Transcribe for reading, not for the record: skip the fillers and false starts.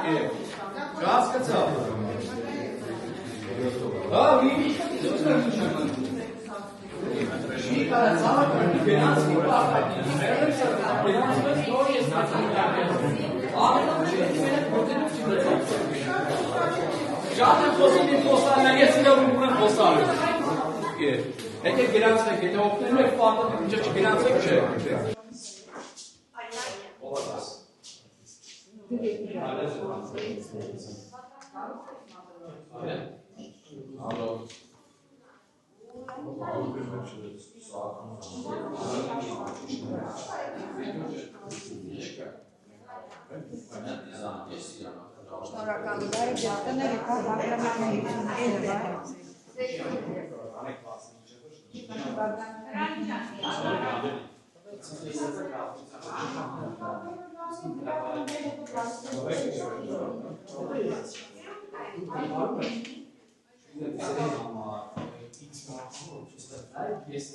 Հասկացա։ Հա, մի Žádný poslední poslání, jestli to bude poslání. Teď je generace, keď to obtenuje vklad, že generace vše. Ano. Շնորհակալություն ջատները կա Yes,